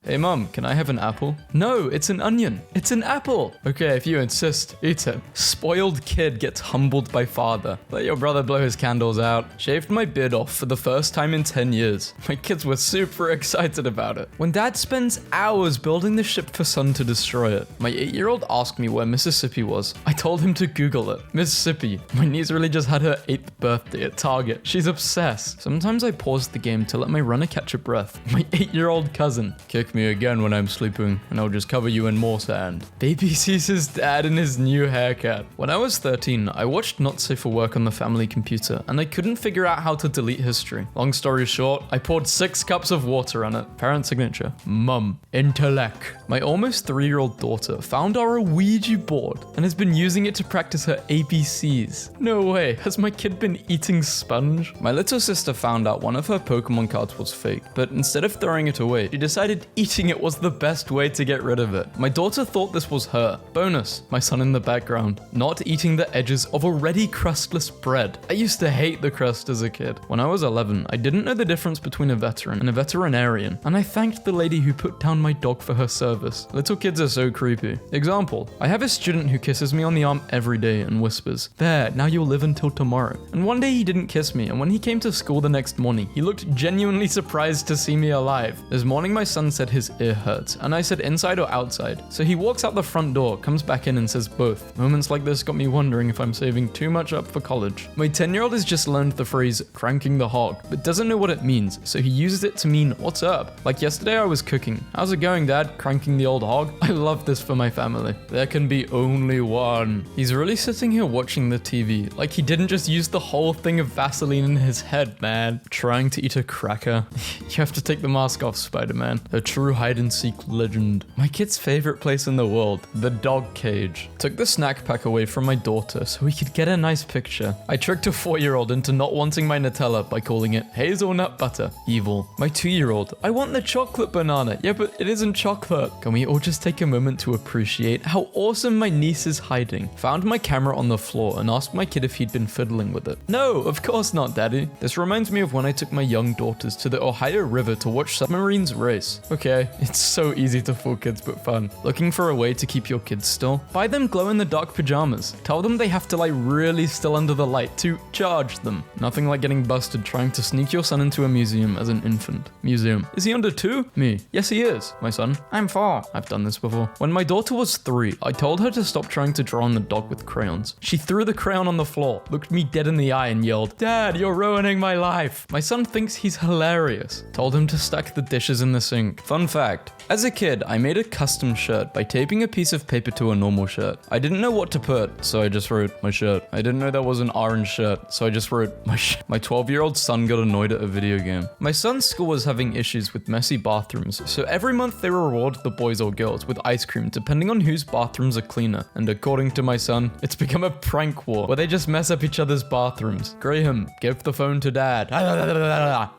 Hey mom, can I have an apple? No, it's an onion. It's an apple. Okay, if you insist, eat it. Spoiled kid gets humbled by father. Let your brother blow his candles out. Shaved my beard off for the first time in 10 years. My kids were super excited about it. When dad spends hours building the ship for son to destroy it. My 8-year-old asked me where Mississippi was. I told him to Google it. Mississippi. My niece really just had her 8th birthday at Target. She's obsessed. Sometimes I pause the game to let my runner catch a breath. My 8-year-old cousin. Kick me again when I'm sleeping, and I'll just cover you in more sand. Baby sees his dad in his new haircut. When I was 13, I watched Not Safe for Work on the family computer, and I couldn't figure out how to delete history. Long story short, I poured 6 cups of water on it. Parent signature. Mum. Intellect. My almost 3-year-old daughter found our Ouija board and has been using it to practice her ABCs. No way, has my kid been eating sponge? My little sister found out one of her Pokemon cards was fake, but instead of throwing it away, she decided eating it was the best way to get rid of it. My daughter thought this was her. Bonus, my son in the background, not eating the edges of already crustless bread. I used to hate the crust as a kid. When I was 11, I didn't know the difference between a veteran and a veterinarian, and I thanked the lady who put down my dog for her service. Little kids are so creepy. Example, I have a student who kisses me on the arm every day and whispers, "There, now you'll live until tomorrow." And one day he didn't kiss me, and when he came to school the next morning, he looked genuinely surprised to see me alive. This morning my son said his ear hurts, and I said inside or outside. So he walks out the front door, comes back in and says both. Moments like this got me wondering if I'm saving too much up for college. My 10-year-old has just learned the phrase cranking the hog, but doesn't know what it means, so he uses it to mean what's up. Like yesterday I was cooking. How's it going, dad? Cranking the old hog? I love this for my family. There can be only one. He's really sitting here watching the TV, like he didn't just use the whole thing of Vaseline in his head, man. Trying to eat a cracker. You have to take the mask off, Spider-Man. A true hide-and-seek legend. My kid's favorite place in the world, the dog cage. Took the snack pack away from my daughter so we could get a nice picture. I tricked a 4-year-old into not wanting my Nutella by calling it hazelnut butter. Evil. My 2-year-old, I want the chocolate banana. Yeah, but it isn't chocolate. Can we all just take a moment to appreciate how awesome my niece is hiding? Found my camera on the floor and asked my kid if he'd been fiddling with it. No, of course not, daddy. This reminds me of when I took my young daughters to the Ohio River to watch submarines race. Okay, it's so easy to fool kids but fun. Looking for a way to keep your kids still? Buy them glow-in-the-dark pajamas. Tell them they have to lie really still under the light to charge them. Nothing like getting busted trying to sneak your son into a museum as an infant. Museum. Is he under 2? Me. Yes, he is. My son. I'm 4. I've done this before. When my daughter was 3, I told her to stop trying to draw on the dog with crayons. She threw the crayon on the floor, looked me dead in the eye and yelled, "Dad, you're ruining my life." My son thinks he's hilarious. Told him to stack the dishes in the sink. Fun fact. As a kid, I made a custom shirt by taping a piece of paper to a normal shirt. I didn't know what to put, so I just wrote my shirt. I didn't know there was an orange shirt, so I just wrote my shirt. My 12-year-old son got annoyed at a video game. My son's school was having issues with messy bathrooms, so every month they reward the boys or girls with ice cream depending on whose bathrooms are cleaner. And according to my son, it's become a prank war where they just mess up each other's bathrooms. Graham, give the phone to dad.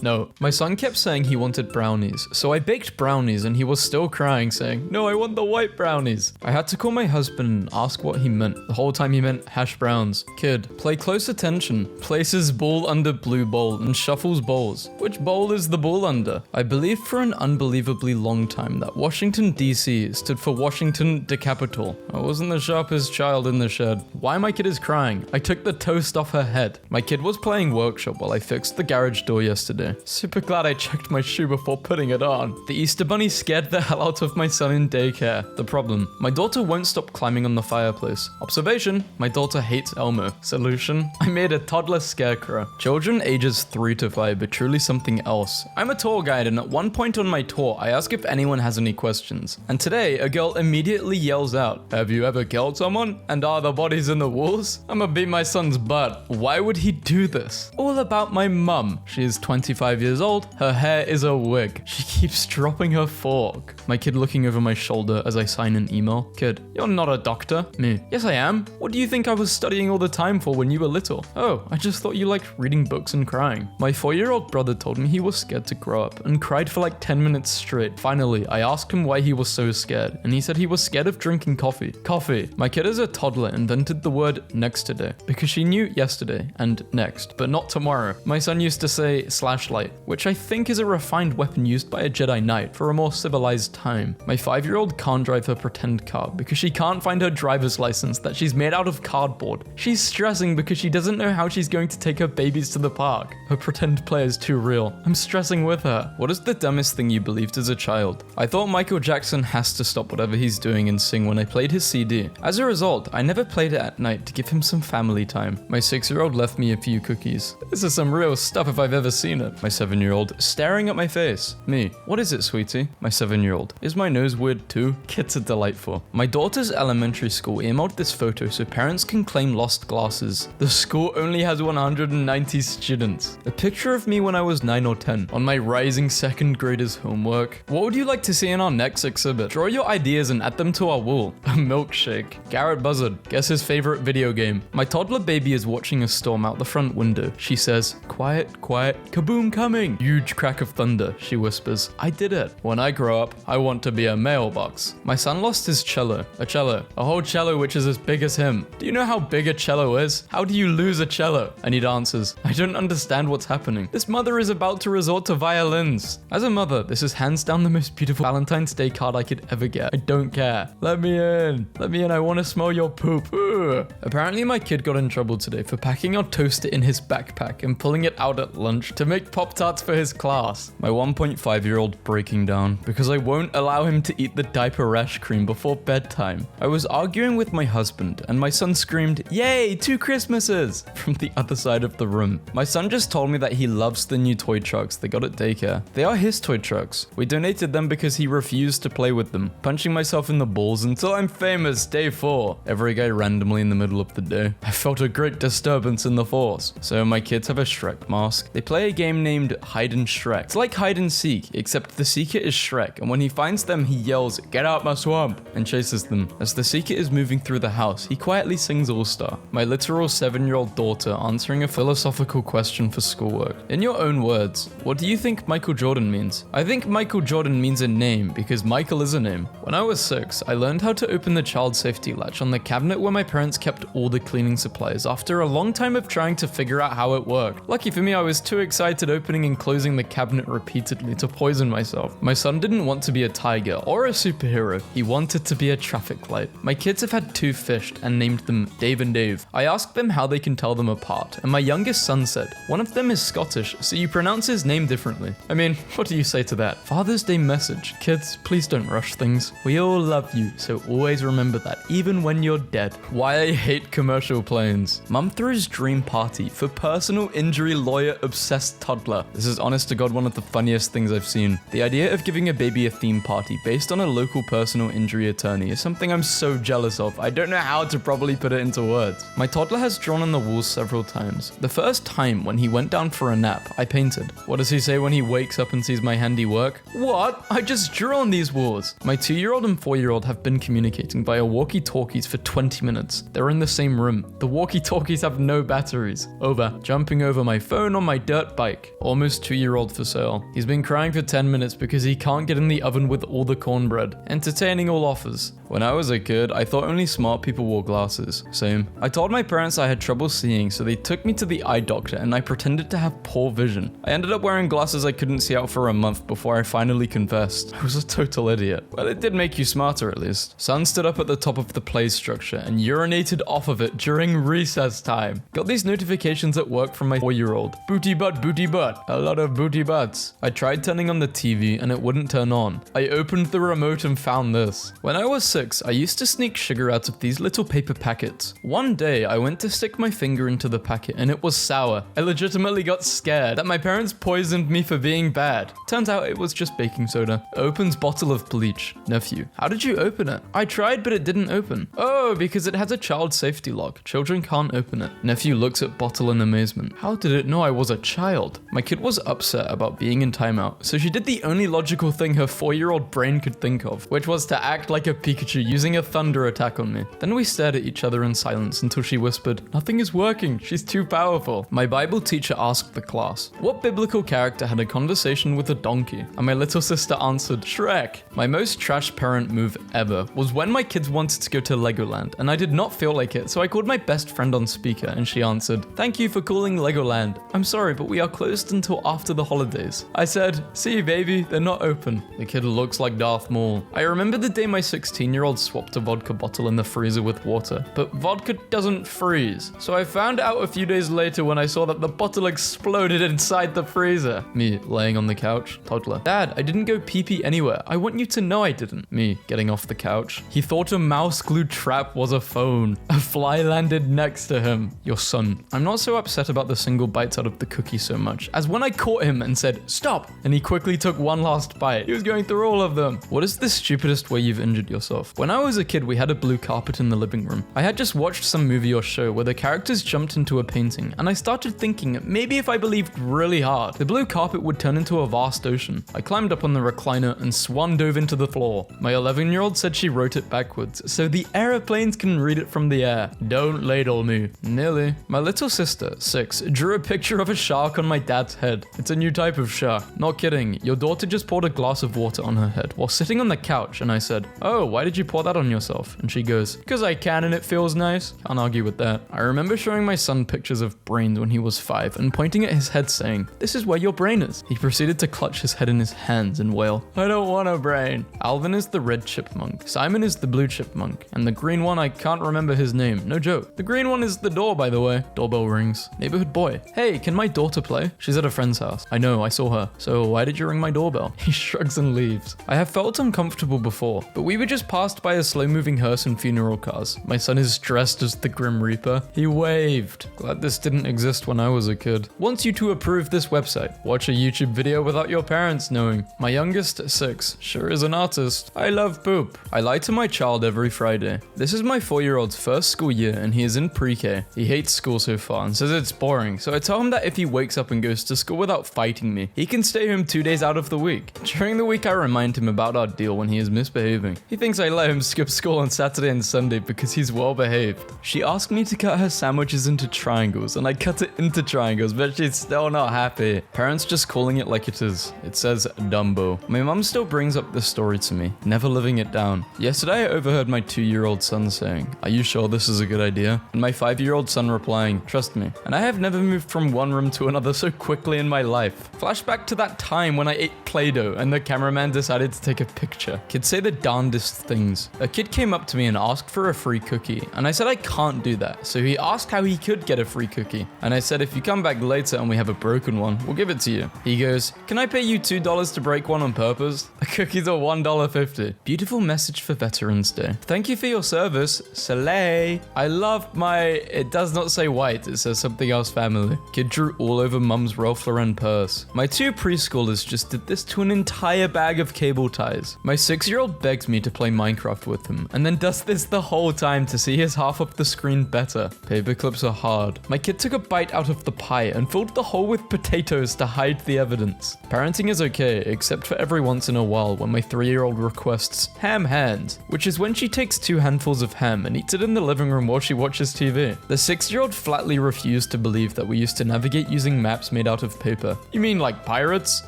No. My son kept saying he wanted brownies, so I baked brownies and he was still crying saying, "No, I want the white brownies." I had to call my husband and ask what he meant. The whole time he meant hash browns. Kid, play close attention. Places ball under blue bowl and shuffles bowls. Which bowl is the ball under? I believed for an unbelievably long time that Washington DC stood for Washington Decapital. I wasn't the sharpest child in the shed. Why my kid is crying? I took the toast off her head. My kid was playing workshop while I fixed the garage door yesterday. Super glad I checked my shoe before putting it on. The Easter Bunny scared the hell out of my son in daycare. The problem, my daughter won't stop climbing on the fireplace. Observation, my daughter hates Elmo. Solution, I made a toddler scarecrow. Children ages 3 to 5 are truly something else. I'm a tour guide and at one point on my tour, I ask if anyone has any questions. And today, a girl immediately yells out, "Have you ever killed someone? And are the bodies in the walls? I'ma beat my son's butt." Why would he do this? All about my mum. She is 25 years old. Her hair is a wig. She keeps dropping her fork. My kid looking over my shoulder as I sign an email. Kid, you're not a doctor. Me, yes I am. What do you think I was studying all the time for when you were little? Oh, I just thought you liked reading books and crying. My 4-year-old brother told me he was scared to grow up and cried for like 10 minutes straight. Finally, I asked him why he was so scared, and he said he was scared of drinking coffee. Coffee. My kid as a toddler invented the word next today because she knew yesterday and next, but not tomorrow. My son used to say slashlight, which I think is a refined weapon used by a Jedi Knight. for a more civilized time. My 5-year-old can't drive her pretend car because she can't find her driver's license that she's made out of cardboard. She's stressing because she doesn't know how she's going to take her babies to the park. Her pretend play is too real. I'm stressing with her. What is the dumbest thing you believed as a child? I thought Michael Jackson has to stop whatever he's doing and sing when I played his CD. As a result, I never played it at night to give him some family time. My 6-year-old left me a few cookies. This is some real stuff if I've ever seen it. My 7-year-old staring at my face. Me, what is it, sweetie? My 7-year-old, is my nose weird too? Kids are delightful. My daughter's elementary school emailed this photo so parents can claim lost glasses. The school only has 190 students. A picture of me when I was 9 or 10 on my rising second grader's homework. What would you like to see in our next exhibit? Draw your ideas and add them to our wall. A milkshake. Garrett Buzzard, guess his favorite video game. My toddler baby is watching a storm out the front window. She says, quiet, quiet, kaboom coming. Huge crack of thunder, she whispers. I did it. When I grow up, I want to be a mailbox. My son lost his cello. A whole cello which is as big as him. Do you know how big a cello is? How do you lose a cello? And he answers, I don't understand what's happening. This mother is about to resort to violins. As a mother, this is hands down the most beautiful Valentine's Day card I could ever get. I don't care. Let me in. Let me in. I want to smell your poop. Ugh. Apparently my kid got in trouble today for packing our toaster in his backpack and pulling it out at lunch to make Pop-Tarts for his class. My 1.5-year-old breaking down because I won't allow him to eat the diaper rash cream before bedtime. I was arguing with my husband and my son screamed, "Yay, 2 Christmases!" from the other side of the room. My son just told me that he loves the new toy trucks they got at daycare. They are his toy trucks. We donated them because he refused to play with them. Punching myself in the balls until I'm famous, day 4. Every guy randomly in the middle of the day. I felt a great disturbance in the force. So my kids have a Shrek mask. They play a game named Hide and Shrek. It's like hide and seek, except the seeker is Shrek, and when he finds them, he yells, "Get out my swamp!" and chases them. As the seeker is moving through the house, he quietly sings All-Star. My literal 7-year-old daughter answering a philosophical question for schoolwork. In your own words, what do you think Michael Jordan means? I think Michael Jordan means a name because Michael is a name. When I was 6, I learned how to open the child safety latch on the cabinet where my parents kept all the cleaning supplies after a long time of trying to figure out how it worked. Lucky for me, I was too excited opening and closing the cabinet repeatedly to poison myself. My son didn't want to be a tiger or a superhero. He wanted to be a traffic light. My kids have had 2 fished and named them Dave and Dave. I asked them how they can tell them apart, and my youngest son said, one of them is Scottish, so you pronounce his name differently. I mean, what do you say to that? Father's Day message. Kids, please don't rush things. We all love you, so always remember that, even when you're dead. Why I hate commercial planes. Mum throws dream party for personal injury lawyer obsessed toddler. This is honest to God one of the funniest things I've seen. The idea of giving a baby a theme party based on a local personal injury attorney is something I'm so jealous of. I don't know how to properly put it into words. My toddler has drawn on the walls several times. The first time when he went down for a nap, I painted. What does he say when he wakes up and sees my handiwork? What? I just drew on these walls. My 2-year-old and 4-year-old have been communicating via walkie talkies for 20 minutes. They're in the same room. The walkie talkies have no batteries. Over. Jumping over my phone on my dirt bike. Almost 2-year-old for sale. He's been crying for 10 minutes because he can't get in the oven with all the cornbread. Entertaining all offers. When I was a kid, I thought only smart people wore glasses. Same. I told my parents I had trouble seeing, so they took me to the eye doctor and I pretended to have poor vision. I ended up wearing glasses I couldn't see out for a month before I finally confessed. I was a total idiot. Well, it did make you smarter at least. Son stood up at the top of the play structure and urinated off of it during recess time. Got these notifications at work from my 4-year-old. Booty butt, booty butt. A lot of booty butts. I tried turning on the TV and it wouldn't turn on. I opened the remote and found this. When I was 6, I used to sneak sugar out of these little paper packets. One day, I went to stick my finger into the packet and it was sour. I legitimately got scared that my parents poisoned me for being bad. Turns out it was just baking soda. Opens bottle of bleach. Nephew, how did you open it? I tried, but it didn't open. Oh, because it has a child safety lock. Children can't open it. Nephew looks at bottle in amazement. How did it know I was a child? My kid was upset about being in timeout, so she did the only logical thing her 4-year-old brain could think of, which was to act like a Pikachu Pikachu using a thunder attack on me. Then we stared at each other in silence until she whispered, "Nothing is working, she's too powerful." My Bible teacher asked the class, what biblical character had a conversation with a donkey? And my little sister answered, Shrek. My most trash parent move ever was when my kids wanted to go to Legoland, and I did not feel like it, so I called my best friend on speaker, and she answered, "Thank you for calling Legoland. I'm sorry, but we are closed until after the holidays." I said, "See, baby, they're not open." The kid looks like Darth Maul. I remember the day my 16-year-old swapped a vodka bottle in the freezer with water, but vodka doesn't freeze. So I found out a few days later when I saw that the bottle exploded inside the freezer. Me, laying on the couch. Toddler. Dad, I didn't go pee-pee anywhere. I want you to know I didn't. Me, getting off the couch. He thought a mouse glue trap was a phone. A fly landed next to him. Your son. I'm not so upset about the single bites out of the cookie so much as when I caught him and said, "Stop!" and he quickly took one last bite. He was going through all of them. What is the stupidest way you've injured yourself? When I was a kid, we had a blue carpet in the living room. I had just watched some movie or show where the characters jumped into a painting, and I started thinking maybe if I believed really hard, the blue carpet would turn into a vast ocean. I climbed up on the recliner and swan dove into the floor. My 11-year-old said she wrote it backwards, so the aeroplanes can read it from the air. Don't ladle me. Nearly. My little sister, 6, drew a picture of a shark on my dad's head. It's a new type of shark. Not kidding. Your daughter just poured a glass of water on her head while sitting on the couch, and I said, "Oh, why did you pour that on yourself?" And she goes, "Because I can and it feels nice." Can't argue with that. I remember showing my son pictures of brains when he was 5 and pointing at his head saying, "This is where your brain is." He proceeded to clutch his head in his hands and wail, "I don't want a brain." Alvin is the red chipmunk. Simon is the blue chipmunk. And the green one, I can't remember his name. No joke. The green one is the door, by the way. Doorbell rings. Neighborhood boy. "Hey, can my daughter play?" "She's at a friend's house." "I know, I saw her." "So why did you ring my doorbell?" He shrugs and leaves. I have felt uncomfortable before, but we were just passed by a slow-moving hearse and funeral cars. My son is dressed as the Grim Reaper. He waved. Glad this didn't exist when I was a kid. Wants you to approve this website. Watch a YouTube video without your parents knowing. My youngest, 6, sure is an artist. I love poop. I lie to my child every Friday. This is my 4-year-old's first school year and he is in pre-K. He hates school so far and says it's boring, so I tell him that if he wakes up and goes to school without fighting me, he can stay home 2 days out of the week. During the week, I remind him about our deal when he is misbehaving. He thinks I let him skip school on Saturday and Sunday because he's well behaved. She asked me to cut her sandwiches into triangles and I cut it into triangles, but she's still not happy. Parents just calling it like it is. It says Dumbo. My mum still brings up this story to me, never living it down. Yesterday, I overheard my 2-year-old son saying, "Are you sure this is a good idea?" And my 5-year-old son replying, "Trust me." And I have never moved from one room to another so quickly in my life. Flashback to that time when I ate Play-Doh and the cameraman decided to take a picture. Kids say the darndest things. A kid came up to me and asked for a free cookie, and I said I can't do that. So he asked how he could get a free cookie. And I said, if you come back later and we have a broken one, we'll give it to you. He goes, "Can I pay you $2 to break one on purpose?" The cookies are $1.50. Beautiful message for Veterans Day. Thank you for your service, Soleil. I love my, it does not say white, it says something else family. Kid drew all over mum's Ralph Lauren purse. My 2 preschoolers just did this to an entire bag of cable ties. My 6-year-old begs me to play Minecraft with him, and then does this the whole time to see his half of the screen better. Paper clips are hard. My kid took a bite out of the pie and filled the hole with potatoes to hide the evidence. Parenting is okay, except for every once in a while when my 3-year-old requests ham hands, which is when she takes 2 handfuls of ham and eats it in the living room while she watches TV. The 6-year-old flatly refused to believe that we used to navigate using maps made out of paper. You mean like pirates?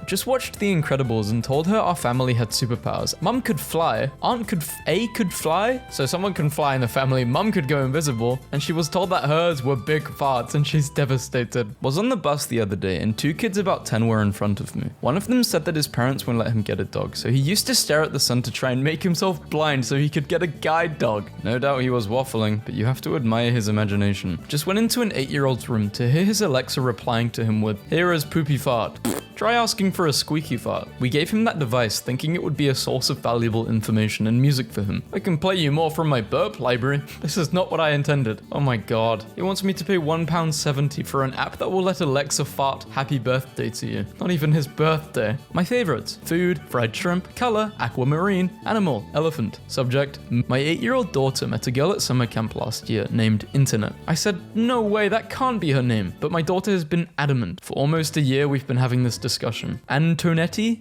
Just watched The Incredibles and told her our family had superpowers. Mum could fly, aunt could fly, so someone can fly in the family, mum could go invisible, and she was told that hers were big farts and she's devastated. Was on the bus the other day and 2 kids about 10 were in front of me. One of them said that his parents wouldn't let him get a dog, so he used to stare at the sun to try and make himself blind so he could get a guide dog. No doubt he was waffling, but you have to admire his imagination. Just went into an 8-year-old's room to hear his Alexa replying to him with, "Here is poopy fart." Try asking for a squeaky fart. We gave him that device thinking it would be a source of valuable information and music for him. I can play you more from my burp library. This is not what I intended. Oh my god. He wants me to pay £1.70 for an app that will let Alexa fart happy birthday to you. Not even his birthday. My favorites: food, fried shrimp, color, aquamarine, animal, elephant. Subject: my 8-year-old daughter met a girl at summer camp last year named Internet. I said, no way, that can't be her name. But my daughter has been adamant. For almost a year we've been having this discussion. Antonetti?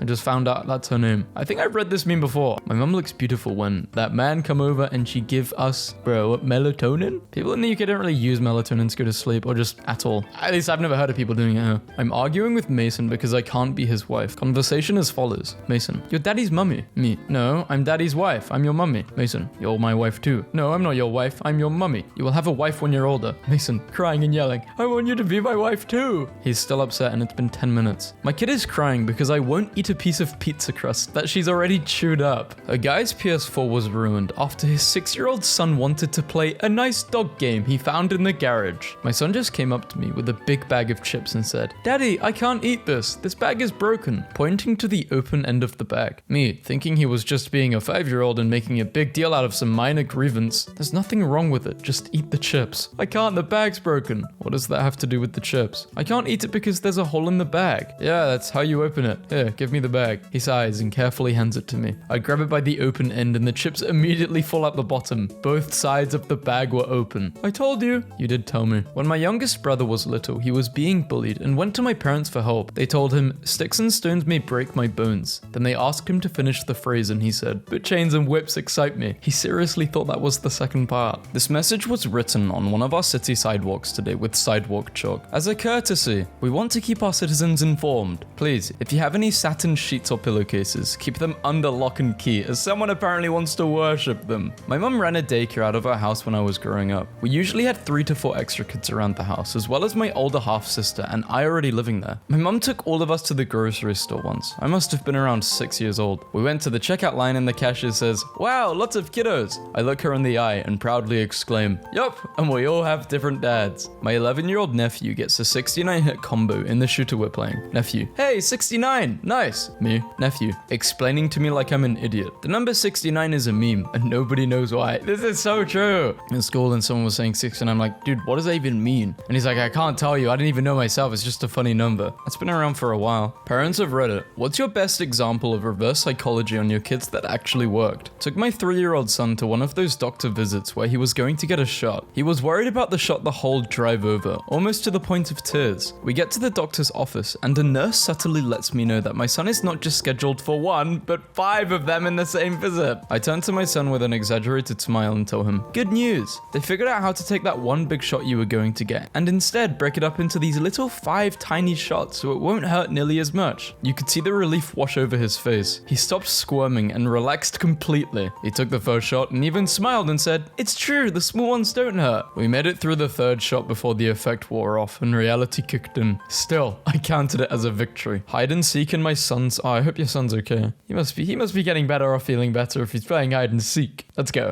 I just found out that's her name. I think I've read this meme before. My mum looks beautiful when that man come over and she give us, bro, melatonin? People in the UK don't really use melatonin to go to sleep or just at all. At least I've never heard of people doing it here. I'm arguing with Mason because I can't be his wife. Conversation as follows. Mason, you're daddy's mummy. Me, no, I'm daddy's wife. I'm your mummy. Mason, you're my wife too. No, I'm not your wife. I'm your mummy. You will have a wife when you're older. Mason, crying and yelling, I want you to be my wife too. He's still upset and it's been 10 minutes. My kid is crying because I won't eat a piece of pizza crust that she's already chewed up. A guy's PS4 was ruined after his 6-year-old son wanted to play a nice dog game he found in the garage. My son just came up to me with a big bag of chips and said, Daddy, I can't eat this. This bag is broken, pointing to the open end of the bag. Me, thinking he was just being a 5-year-old and making a big deal out of some minor grievance. There's nothing wrong with it, just eat the chips. I can't, the bag's broken. What does that have to do with the chips? I can't eat it because there's a hole in the bag. Yeah, that's how you open it. Here, give me the bag. He sighs and carefully hands it to me. I grab it by the open end and the chips immediately fall out the bottom. Both sides of the bag were open. I told you. You did tell me. When my youngest brother was little, he was being bullied and went to my parents for help. They told him, sticks and stones may break my bones. Then they asked him to finish the phrase and he said, but chains and whips excite me. He seriously thought that was the second part. This message was written on one of our city sidewalks today with sidewalk chalk. As a courtesy, we want to keep our citizens informed. Please, if you have any satin sheets or pillowcases, keep them under lock and key, as someone apparently wants to worship them. My mum ran a daycare out of our house when I was growing up. We usually had 3 to 4 extra kids around the house, as well as my older half-sister and I already living there. My mum took all of us to the grocery store once. I must have been around 6 years old. We went to the checkout line and the cashier says, wow, lots of kiddos. I look her in the eye and proudly exclaim, yup, and we all have different dads. My 11-year-old nephew gets a 69 hit combo in the shooter we're playing. Nephew, hey, 69, nice. Me, nephew, explaining to me like I'm an idiot. The number 69 is a meme and nobody knows why. This is so true. In school and someone was saying 6 and I'm like, dude, what does that even mean? And he's like, I can't tell you. I didn't even know myself. It's just a funny number. It's been around for a while. Parents of Reddit, what's your best example of reverse psychology on your kids that actually worked? Took my 3-year-old son to one of those doctor visits where he was going to get a shot. He was worried about the shot the whole drive over, almost to the point of tears. We get to the doctor's office and a nurse subtly lets me know that my son is not just scheduled for 1, but 5 of them in the same visit. I turn to my son with an exaggerated smile and tell him, good news. They figured out how to take that one big shot you were going to get and instead break it up into these little 5 tiny shots so it won't hurt nearly as much. You could see the relief wash over his face. He stopped squirming and relaxed completely. He took the first shot and even smiled and said, it's true, the small ones don't hurt. We made it through the 3rd shot before the effect wore off and reality kicked in. Still, I counted it as a victory. Hide and seek in my son's... Oh, I hope your son's okay. He must be getting better or feeling better if he's playing hide and seek. Let's go.